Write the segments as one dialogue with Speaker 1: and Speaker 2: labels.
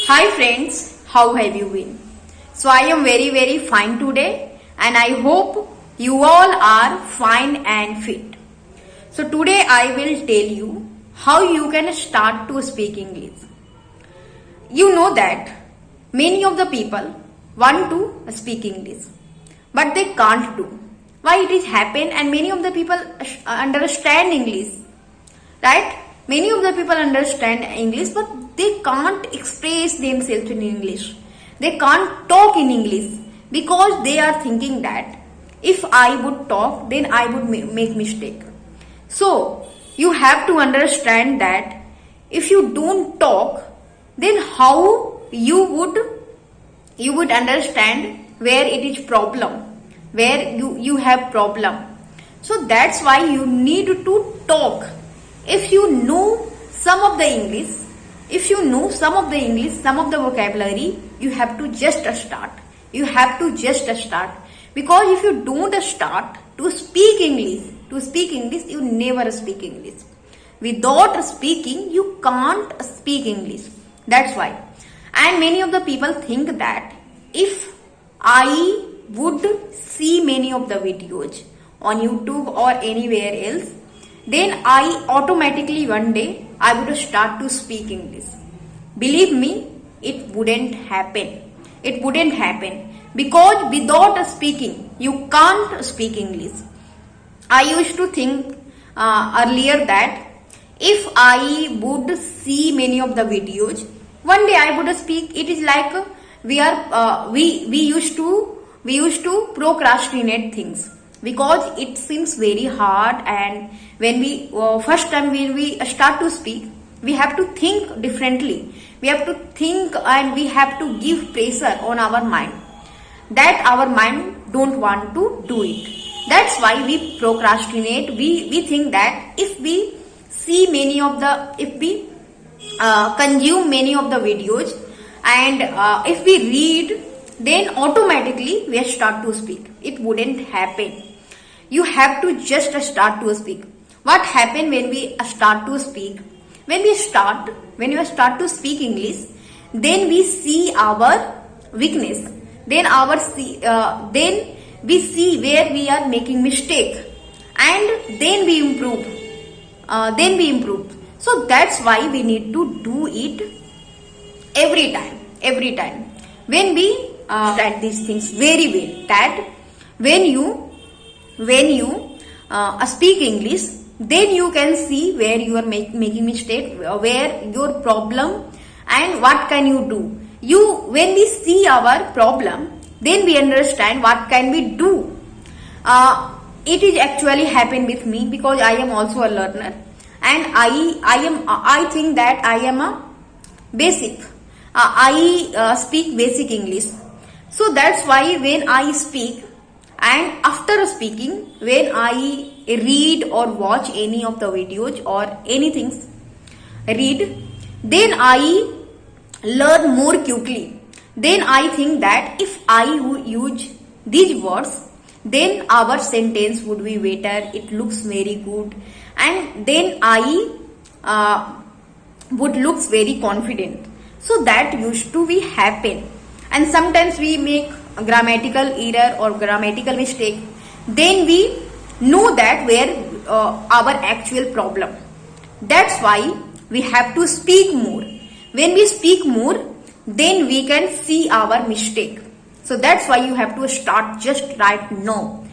Speaker 1: Hi friends, how have you been? So I am very fine today and I hope you all are fine and fit. So today I will tell you how you can start to speak English. You know that many of the people want to speak English but they can't do. Why it is happen and many of the people understand English, right? Many of the people understand English but they can't express themselves in English. They can't talk in English because they are thinking that if I would talk then I would make mistake. So you have to understand that if you don't talk then how you would understand where it is problem, where you have problem. So that's why you need to talk. If you know some of the English, some of the vocabulary, you have to just start. You have to just start. Because if you don't start to speak English, you never speak English. Without speaking, you can't speak English. That's why. And many of the people think that if I would see many of the videos on YouTube or anywhere else, then I automatically one day I would start to speak English. Believe me, it wouldn't happen. It wouldn't happen because without speaking, you can't speak English. I used to think earlier that if I would see many of the videos, one day I would speak. It is like we used to procrastinate things. Because it seems very hard, and when we first time when we start to speak, we have to think differently. We have to think and we have to give pressure on our mind that our mind don't want to do it. That's why we procrastinate. We think that if we see many of the, if we consume many of the videos and if we read, then automatically we start to speak. It wouldn't happen. You have to just start to speak. What happens when we start to speak? When we start to speak English, then we see our weakness. Then we see where we are making mistake, and then we improve. So that's why we need to do it every time. When we understand these things very well, that when you speak English, then you can see where you are making mistake, where your problem, and what can you do. When we see our problem, then we understand what can we do. It is actually happened with me because I am also a learner, and I think that I am a basic. I speak basic English. So that's why when I speak, and after speaking, when I read or watch any of the videos or anything read, then I learn more quickly. Then I think that if I would use these words, then our sentence would be better. It looks very good, and then I would looks very confident. So that used to be happen, and sometimes we make a grammatical error or grammatical mistake. Then we know that where our actual problem. That's why we have to speak more. When we speak more, then we can see our mistake. So that's why you have to start just right now.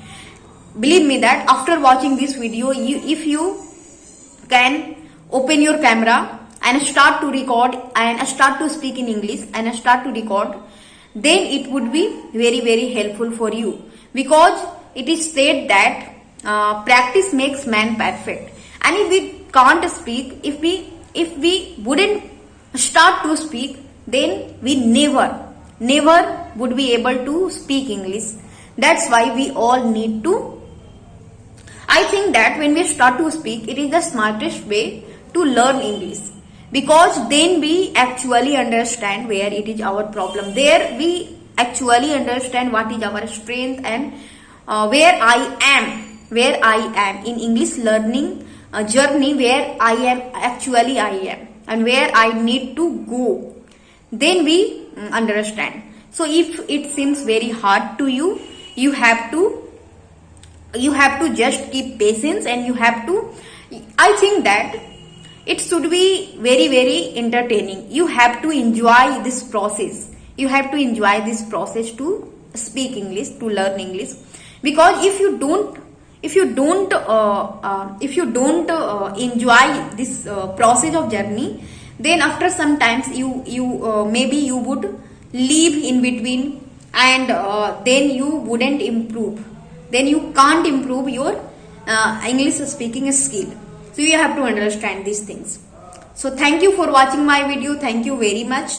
Speaker 1: Believe me that after watching this video, if you can open your camera and start to record and start to speak in English and start to record, then it would be very helpful for you. Because it is said that practice makes man perfect. And if we can't speak, if we wouldn't start to speak, then we never would be able to speak English. That's why we all need to. I think that when we start to speak, it is the smartest way to learn English. Because then we actually understand where it is our problem. There we actually understand what is our strength and where I am in English learning journey, where I am and where I need to go. then we understand. So if it seems very hard to you, you have to just keep patience, and you have to, I think that it should be very very entertaining. You have to enjoy this process. You have to enjoy this process to speak English, to learn English. Because if you don't enjoy this process of journey, then after some times you maybe you would leave in between, and then you wouldn't improve. Then you can't improve your English speaking skill. So you have to understand these things. So thank you for watching my video. Thank you very much.